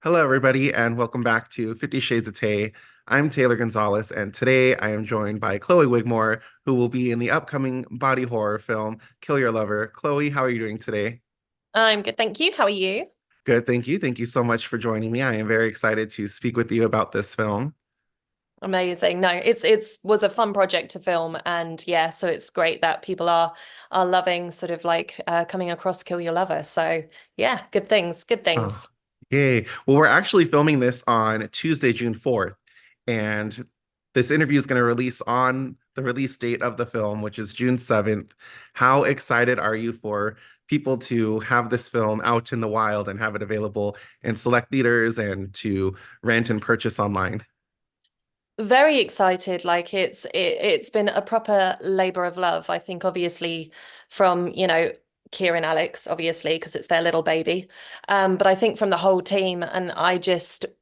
Hello, everybody, and welcome back to 50 Shades of Tay. I'm Taylor Gonzalez, and today I am joined by Chloe Wigmore, who will be in the upcoming body horror film, Kill Your Lover. Chloe, how are you doing today? I'm good, thank you. How are you? Good, thank you. Thank you so much for joining me. I am very excited to speak with you about this film. Amazing. No, it's was a fun project to film, and yeah, so it's great that people are loving sort of like coming across Kill Your Lover. So yeah, good things, good Oh, things. yay. Well, we're actually filming this on Tuesday, June 4th, and this interview is going to release on the release date of the film, which is June 7th. How excited are you for people to have this film out in the wild and have it available in select theaters and to rent and purchase online? Very excited. Like it's been a proper labor of love. I think obviously from, Kieran Alex, obviously, because it's their little baby. But I think from the whole team, and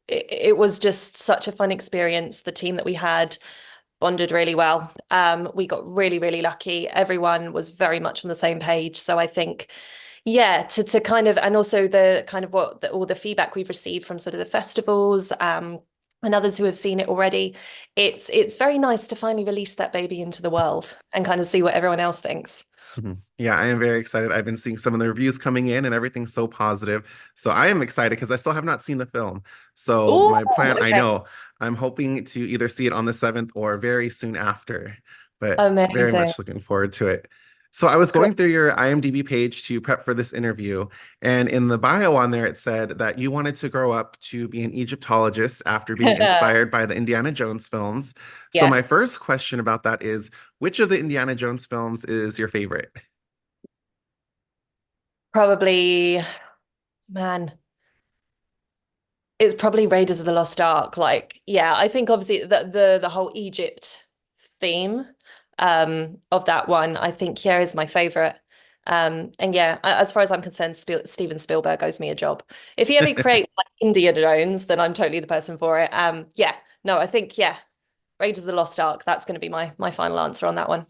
it was just such a fun experience. The team that we had bonded really well. We got really, really lucky. Everyone was very much on the same page. So I think, yeah, to kind of, and also the kind of all the feedback we've received from sort of the festivals, and others who have seen it already, it's very nice to finally release that baby into the world and kind of see what everyone else thinks. Mhm. Yeah, I am very excited. I've been seeing some of the reviews coming in and everything's so positive. So I am excited because I still have not seen the film. So Oh, my plan, I okay. know, I'm hoping to either see it on the 7th or very soon after, but very Amazing. much looking forward to it. So I was Cool. going through your IMDb page to prep for this interview, and in the bio on there, it said that you wanted to grow up to be an Egyptologist after being inspired by the Indiana Jones films. So my Yes, first question about that is, which of the Indiana Jones films is your favorite? probably, man. It's probably Raiders of the Lost Ark. Like, yeah, I think obviously the whole Egypt theme of that one, I think, yeah, is my favorite. And yeah, as far as I'm concerned, Steven Spielberg owes me a job. If he ever creates like Indiana Jones, then I'm totally the person for it. Yeah, no, I think yeah, Raiders of the Lost Ark. That's going to be my final answer on that one.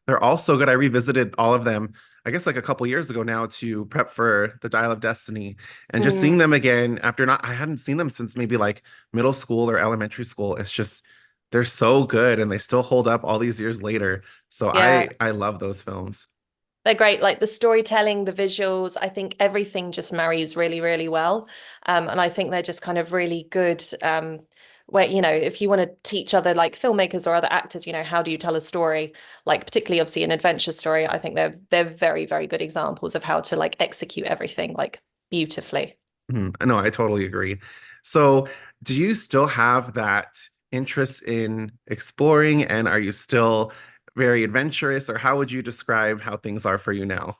They're all so good. I revisited all of them, I guess like a couple years ago now to prep for the Dial of Destiny. And just seeing Mm, them again after not, I hadn't seen them since maybe like middle school or elementary school. It's just they're so good and they still hold up all these years later. So yeah. I love those films. They're great. Like the storytelling, the visuals, I think everything just marries really, really well. And I think they're just kind of really good. Where, if you want to teach other like filmmakers or other actors, how do you tell a story? Like particularly obviously an adventure story, I think they're very, very good examples of how to like execute everything like beautifully. No, I totally agree. So, do you still have that interest in exploring and are you still very adventurous or how would you describe how things are for you now?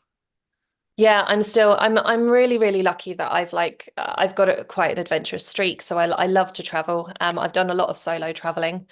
Yeah, I'm really really lucky that I've got quite an adventurous streak, so I love to travel. I've done a lot of solo traveling.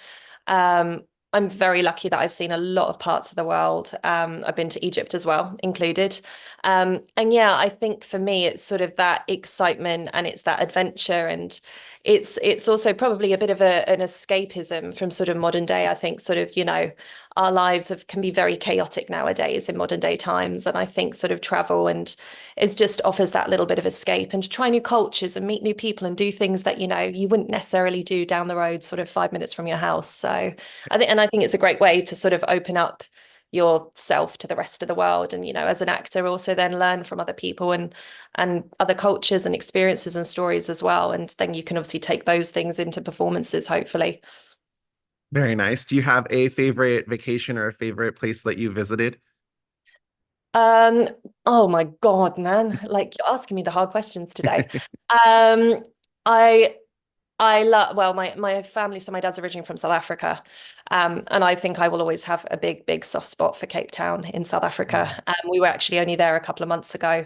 I'm very lucky that I've seen a lot of parts of the world. I've been to Egypt as well, included. And yeah, I think for me it's sort of that excitement and it's that adventure and it's also probably a bit of an escapism from sort of modern day. I think sort of, our lives can be very chaotic nowadays in modern day times. And I think sort of travel and it just offers that little bit of escape and to try new cultures and meet new people and do things that, you wouldn't necessarily do down the road, sort of 5 minutes from your house. So I think it's a great way to sort of open up yourself to the rest of the world. And, as an actor, also then learn from other people and other cultures and experiences and stories as well. And then you can obviously take those things into performances, hopefully. Very nice. Do you have a favorite vacation or a favorite place that you visited? Um, oh my God, man. Like you're asking me the hard questions today. Um, I I love well, my family, so my dad's originally from South Africa. And I think I will always have a big, big soft spot for Cape Town in South Africa. We were actually only there a couple of months ago.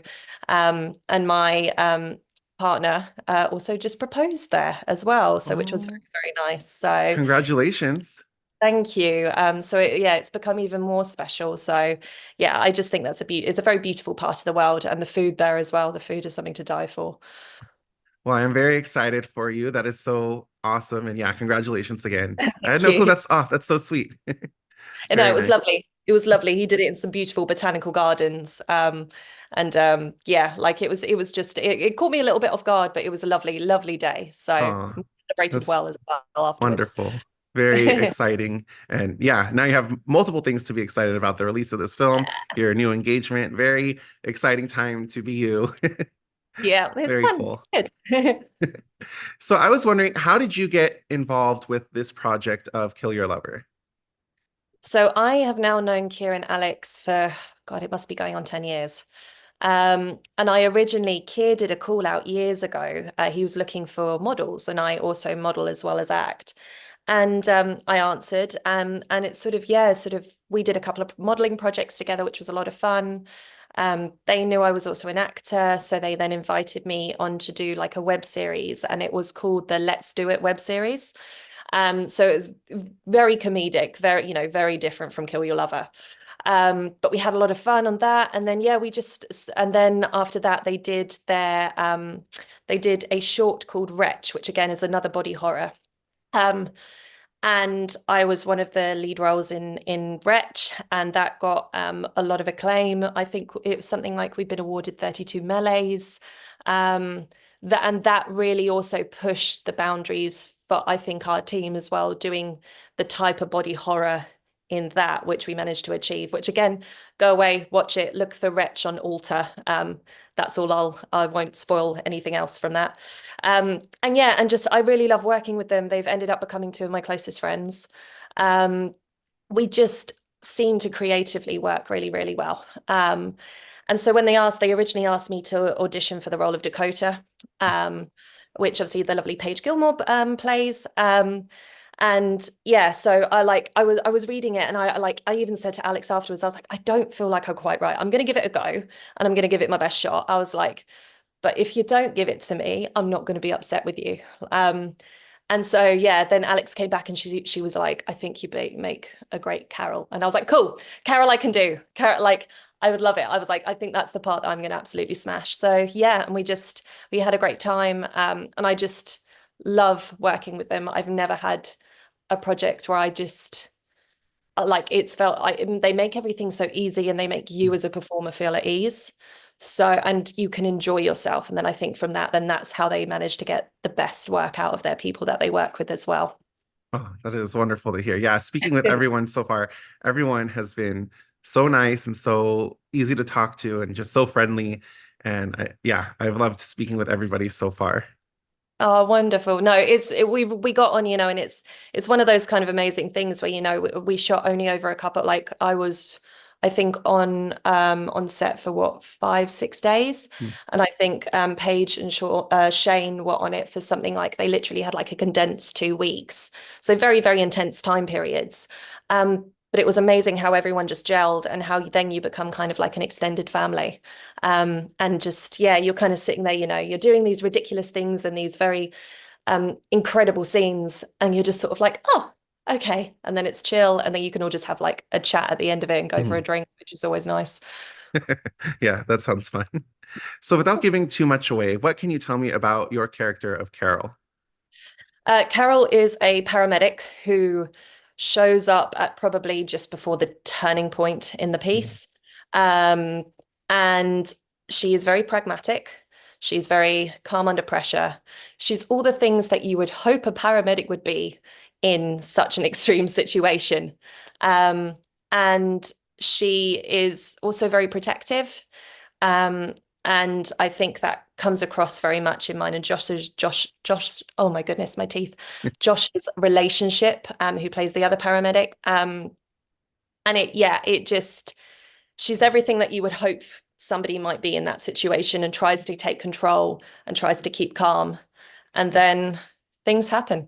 And my partner also just proposed there as well, so which was very, Oh, very nice. So congratulations. thank you. Yeah, it's become even more special. So yeah, I just think it's a very beautiful part of the world, and the food there as well. The food is something to die for. Well, I'm very excited for you. That is so awesome. And yeah, congratulations again. I had Thank no clue you. that's that's so sweet. No, Very it was nice. lovely. It was lovely. He did it in some beautiful botanical gardens. And yeah, like it was just it caught me a little bit off guard, but it was a lovely, lovely day. So Oh, celebrated well that's as well afterwards. wonderful. Very exciting. And yeah, now you have multiple things to be excited about: the release of this film, your new engagement. Very exciting time to be you. Yeah, it's Very fun. cool. Good. So I was wondering, how did you get involved with this project of Kill Your Lover? So I have now known Kieran Alex for, God, it must be going on 10 years. And I originally, Keir did a call out years ago. He was looking for models, and I also model as well as act. And I answered, and it's sort of, yeah, sort of, we did a couple of modeling projects together, which was a lot of fun. They knew I was also an actor, so they then invited me on to do like a web series, and it was called the Let's Do It web series. So it was very comedic, very, very different from Kill Your Lover. But we had a lot of fun on that. And then yeah, and then after that they did a short called Wretch, which again is another body horror. Um, and I was one of the lead roles in Wretch, and that got a lot of acclaim. I think it was something like we've been awarded 32 melees. That really also pushed the boundaries for I think our team as well, doing the type of body horror in that, which we managed to achieve. Which again, go away, watch it, look for Wretch on Alter. That's all I won't spoil anything else from that. And yeah, and just I really love working with them. They've ended up becoming two of my closest friends. Um, we just seem to creatively work really, really well. And so when they originally asked me to audition for the role of Dakota, um, which obviously the lovely Paige Gilmore plays. And yeah, so I was reading it, and I even said to Alex afterwards, I was like, I don't feel like I'm quite right. I'm gonna give it a go, and I'm gonna give it my best shot. I was like, but if you don't give it to me, I'm not going to be upset with you. And so yeah, then Alex came back and she was like, I think you make a great Carol. And I was like, cool, Carol, I can do. Carol, like I would love it. I was like, I think that's the part that I'm going to absolutely smash. So yeah, and we had a great time. And I just love working with them. I've never had a project where I just like it's felt they make everything so easy, and they make you as a performer feel at ease. So, and you can enjoy yourself. And then I think from that, then that's how they manage to get the best work out of their people that they work with as well. Oh, that is wonderful to hear. Yeah, speaking with everyone so far, everyone has been so nice and so easy to talk to and just so friendly. And yeah, I've loved speaking with everybody so far. Oh, wonderful. No, we got on, and it's one of those kind of amazing things where, we shot only over a couple, like I think on set for what, 5, 6 days. Hmm. And I think Paige and Shane were on it for something like they literally had like a condensed 2 weeks. So very, very intense time periods. But it was amazing how everyone just gelled, and how then you become kind of like an extended family. And just, yeah, you're kind of sitting there, you're doing these ridiculous things and these very incredible scenes, and you're just sort of like, oh, okay. And then it's chill, and then you can all just have like a chat at the end of it and go for a Mhm. drink, which is always nice. Yeah, that sounds fun. So without giving too much away, what can you tell me about your character of Carol? Carol is a paramedic who shows up at probably just before the turning point in the Mhm. piece. Um, and she is very pragmatic. She's very calm under pressure. She's all the things that you would hope a paramedic would be in such an extreme situation. Um, and she is also very protective. Um, and I think that comes across very much in mine and Josh, oh my goodness, my teeth. Josh's relationship, who plays the other paramedic. And it just, she's everything that you would hope somebody might be in that situation, and tries to take control and tries to keep calm. And then things happen.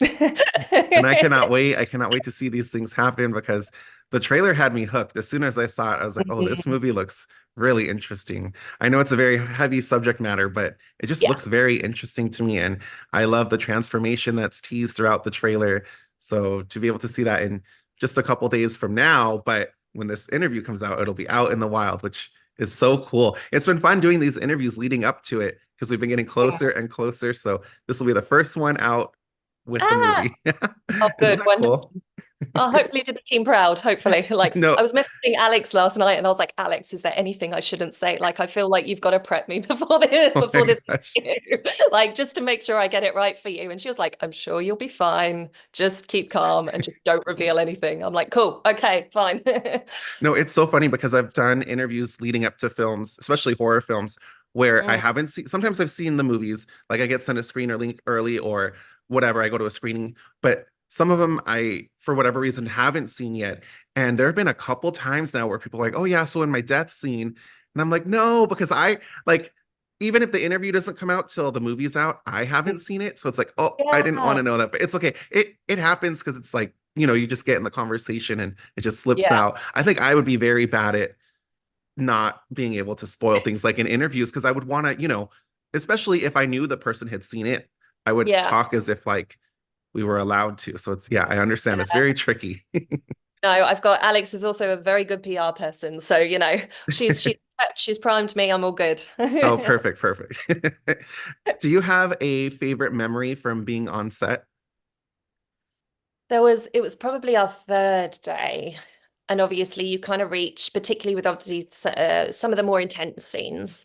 And I cannot wait. I cannot wait to see these things happen because the trailer had me hooked. As soon as I saw it, I was like, oh, this movie looks really interesting. I know it's a very heavy subject matter, but it just Yeah. looks very interesting to me. And I love the transformation that's teased throughout the trailer. So to be able to see that in just a couple days from now, but when this interview comes out, it'll be out in the wild, which is so cool. It's been fun doing these interviews leading up to it because we've been getting closer and closer. So this will be the first one out with the Ah, movie. oh, Isn't good. that Wonderful. cool? Hopefully did the team proud. Hopefully, like No, I was messaging Alex last night, and I was like, Alex, is there anything I shouldn't say? Like, I feel like you've got to prep me before this, oh my before this gosh. interview, like just to make sure I get it right for you. And she was like, I'm sure you'll be fine. Just keep calm and just don't reveal anything. I'm like, cool, okay, fine. No, it's so funny because I've done interviews leading up to films, especially horror films, where I Mm, haven't seen, sometimes I've seen the movies, like I get sent a screener link early or whatever, I go to a screening, but some of them I, for whatever reason, haven't seen yet. And there have been a couple times now where people are like, oh yeah, so in my death scene, and I'm like, no, because I like, even if the interview doesn't come out till the movie's out, I haven't seen it. So it's like, oh, I didn't want yeah, to know that, but it's okay. It happens because it's like, you just get in the conversation and it just slips yeah, out. I think I would be very bad at not being able to spoil things like in interviews because I would want to, especially if I knew the person had seen it, I would yeah. talk as if like we were allowed to. So it's, yeah, I understand. It's very tricky. No, I've got Alex is also a very good PR person, so she's primed me. I'm all good. Oh, perfect, perfect. Do you have a favorite memory from being on set? It was probably our third day. And obviously you kind of reach, particularly with obviously some of the more intense scenes,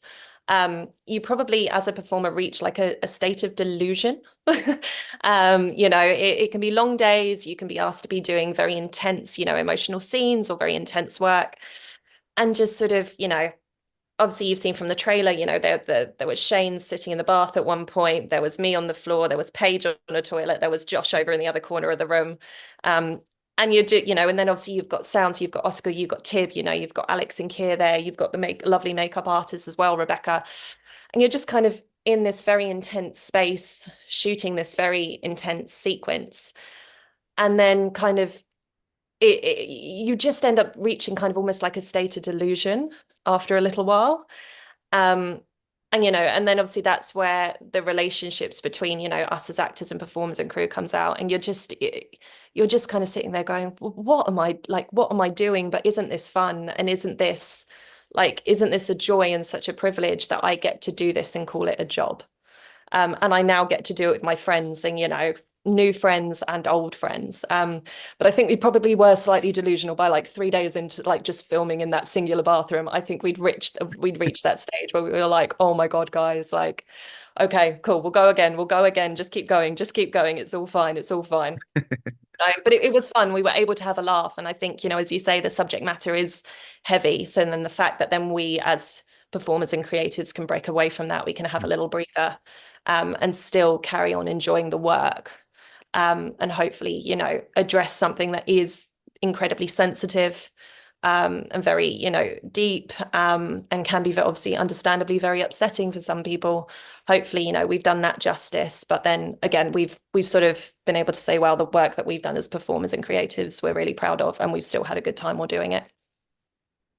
you probably as a performer reach like a state of delusion. It can be long days, you can be asked to be doing very intense, emotional scenes or very intense work. And just sort of, obviously you've seen from the trailer, there was Shane sitting in the bath at one point, there was me on the floor, there was Paige on a toilet, there was Josh over in the other corner of the room. Um, and and then obviously you've got sounds, you've got Oscar, you've got Tib, you've got Alex and Keir there, you've got the lovely makeup artist as well, Rebecca. And you're just kind of in this very intense space, shooting this very intense sequence. And then kind of you just end up reaching kind of almost like a state of delusion after a little while. Um, and then obviously that's where the relationships between, us as actors and performers and crew comes out. And you're just kind of sitting there going, what am I doing? But isn't this fun? And isn't this a joy and such a privilege that I get to do this and call it a job? And I now get to do it with my friends and, new friends and old friends. But I think we probably were slightly delusional by like 3 days into like just filming in that singular bathroom. I think we'd reached that stage where we were like, oh my God, guys, like, okay, cool, we'll go again, we'll go again, just keep going. It's all fine, it's all fine. No, but it was fun. We were able to have a laugh. And I think, as you say, the subject matter is heavy. So then the fact that then we as performers and creatives can break away from that, we can have a little breather, and still carry on enjoying the work. And hopefully, address something that is incredibly sensitive, and very, deep, and can be obviously understandably very upsetting for some people. Hopefully, we've done that justice. But then again, we've sort of been able to say, well, the work that we've done as performers and creatives, we're really proud of, and we've still had a good time while doing it.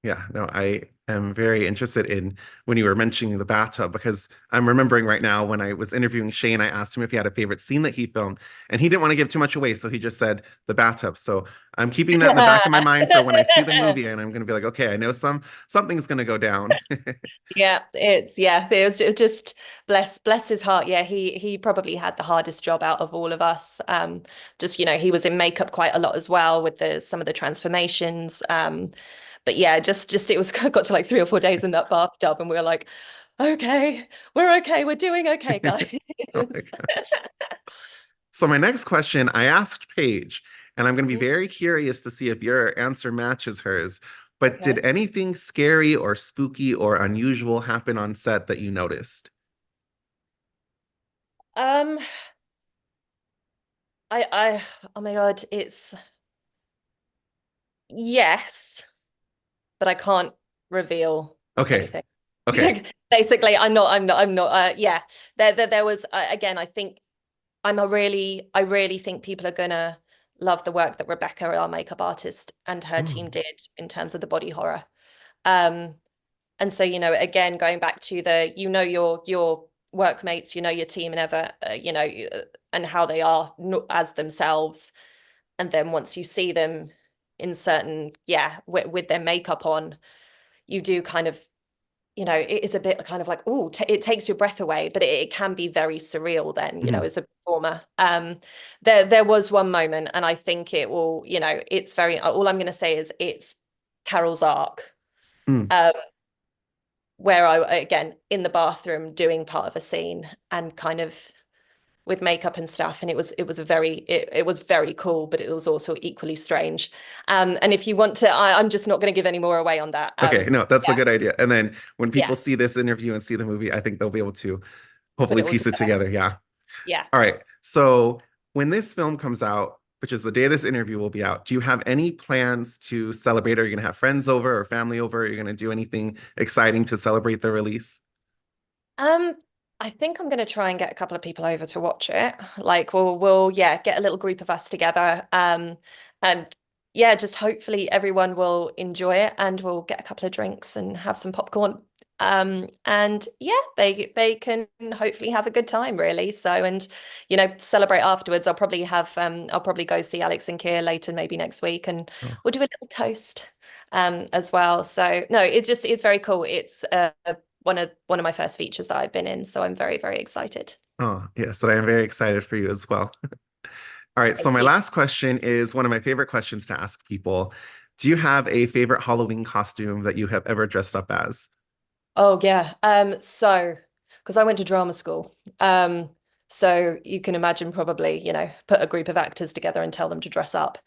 Yeah, no, I am very interested in when you were mentioning the bathtub because I'm remembering right now when I was interviewing Shane, I asked him if he had a favorite scene that he filmed, and he didn't want to give too much away, so he just said the bathtub. So I'm keeping that in the back of my mind for when I see the movie, and I'm going to be like, okay, I know something's going to go down. It was just bless his heart. Yeah, he probably had the hardest job out of all of us. Just he was in makeup quite a lot as well with the some of the transformations. But yeah, just it was got to like 3 or 4 days in that bathtub, and we were like, okay, we're okay, we're doing okay, guys. Oh my God. So my next question, I asked Paige, and I'm going to be very curious to see if your answer matches hers. But did Okay. anything scary or spooky or unusual happen on set that you noticed? Um, I oh my God, it's yes, but I can't reveal Okay. anything. Okay. Basically, I'm not. Yeah, there was again. I think I really think people are gonna love the work that Rebecca, our makeup artist, and her Hmm. team did in terms of the body horror. Um, and so again, going back to your workmates, your team, and ever, and how they are as themselves, and then once you see them in certain, yeah, with their makeup on, you do kind of it is a bit kind of like, oh, it takes your breath away, but it can be very surreal then, Mhm. as a performer. There was one moment, and I think it will, it's very, all I'm going to say is it's Carol's arc, Mm. um, where again, in the bathroom doing part of a scene and kind of with makeup and stuff, and it was very cool, but it was also equally strange. And if you want to, I'm just not going to give any more away on that. Okay, no, that's a Yeah, good idea. And then when yeah, people see this interview and see the movie, I think they'll be able to put hopefully it all piece it together. together. Yeah. Yeah. All right. So when this film comes out, which is the day this interview will be out, do you have any plans to celebrate? Are you going to have friends over or family over? Are you going to do anything exciting to celebrate the release? Um, I think I'm going to try and get a couple of people over to watch it. Like we'll yeah, get a little group of us together. And yeah, just hopefully everyone will enjoy it and we'll get a couple of drinks and have some popcorn. And yeah, they can hopefully have a good time really. So and celebrate afterwards. I'll probably go see Alex and Keir later, maybe next week, and Oh, we'll do a little toast as well. So no, it's very cool. It's one of my first features that I've been in, so I'm very, very excited. oh, yes. And I am very excited for you as well. All right. So Thank my you. last question is one of my favorite questions to ask people. Do you have a favorite Halloween costume that you have ever dressed up as? Oh yeah. So because I went to drama school. So you can imagine probably, put a group of actors together and tell them to dress up.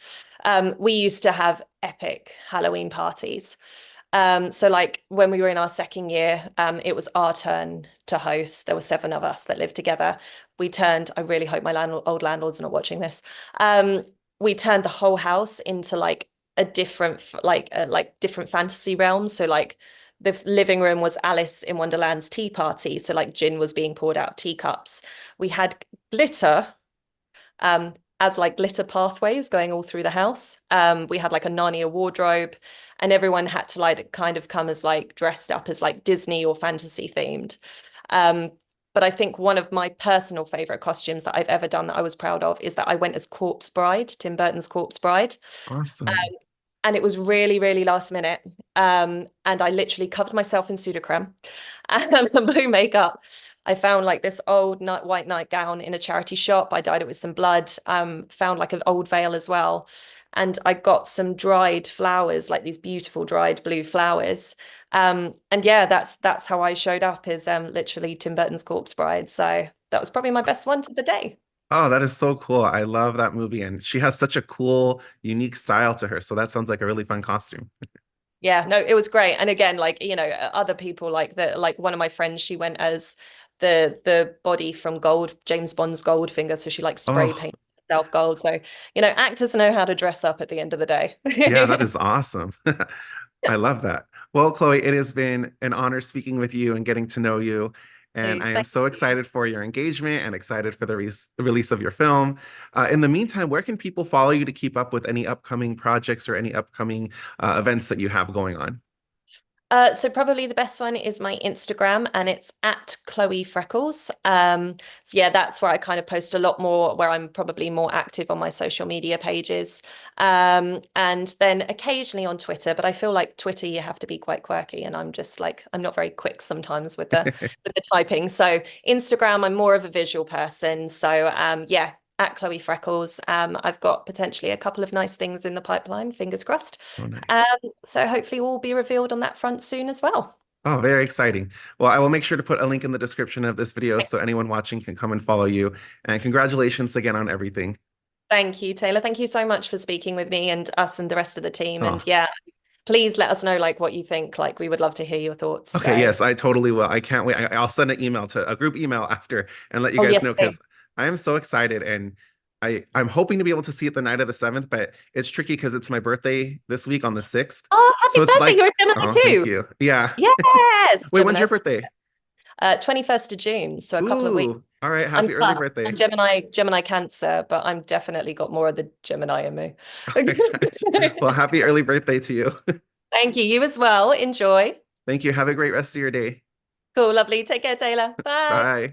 We used to have epic Halloween parties. So like when we were in our second year, it was our turn to host. There were seven of us that lived together. I really hope my old landlord's not watching this. Um, we turned the whole house into like a different fantasy realms. So like the living room was Alice in Wonderland's tea party. So like gin was being poured out of teacups. We had glitter as like glitter pathways going all through the house. We had like a Narnia wardrobe, and everyone had to like kind of come as like dressed up as like Disney or fantasy themed. Um, but I think one of my personal favorite costumes that I've ever done that I was proud of is that I went as Corpse Bride, Tim Burton's Corpse Bride. Awesome. And it was really, really last minute. And I literally covered myself in pseudo and blue makeup. I found like this old white nightgown in a charity shop. I dyed it with some blood. Found like an old veil as well. And I got some dried flowers, like these beautiful dried blue flowers. And yeah, that's how I showed up is literally Tim Burton's Corpse Bride. So that was probably my best one to the day. Oh, that is so cool. I love that movie. And she has such a cool, unique style to her. So that sounds like a really fun costume. Yeah, no, it was great. And again, like, other people like one of my friends, she went as the body from James Bond's Goldfinger. So she like spray Oh, painted herself gold. So, actors know how to dress up at the end of the day. yeah, that is awesome. I love that. Well, Chloe, it has been an honor speaking with you and getting to know you. And I am Thank so you. excited for your engagement and excited for the release of your film. In the meantime, where can people follow you to keep up with any upcoming projects or any upcoming events that you have going on? So probably the best one is my Instagram, and it's at Chloe Freckles. So yeah, that's where I kind of post a lot more, where I'm probably more active on my social media pages. And then occasionally on Twitter, but I feel like Twitter you have to be quite quirky, and I'm just like I'm not very quick sometimes with the typing. So Instagram, I'm more of a visual person. So yeah, at Chloe Freckles. I've got potentially a couple of nice things in the pipeline, fingers crossed. Oh, nice. Um, so hopefully all will be revealed on that front soon as well. Oh, very exciting. Well, I will make sure to put a link in the description of this video so anyone watching can come and follow you. And congratulations again on everything. Thank you, Taylor. Thank you so much for speaking with me and us and the rest of the team. Oh, And yeah, please let us know like what you think. Like we would love to hear your thoughts. okay. So, Yes, I totally will. I can't wait. I'll send an email to a group email after and let you oh guys yes, know please. because I am so excited and I'm hoping to be able to see it the night of the 7th, but it's tricky because it's my birthday this week on the 6th. Oh, happy So it's birthday. like, You're a Gemini oh, thank too. you. Yeah. Yes, Wait, when's Gemini. your birthday? 21st of June, so a couple of weeks. Ooh, all right. I'm Happy early plus. I'm birthday. Gemini Cancer, but I'm definitely got more of the Gemini in me. Well, happy early birthday to you. Thank you. You as well. Enjoy. Thank you. Have a great rest of your day. Cool, lovely. Take care, Taylor. Bye. Bye.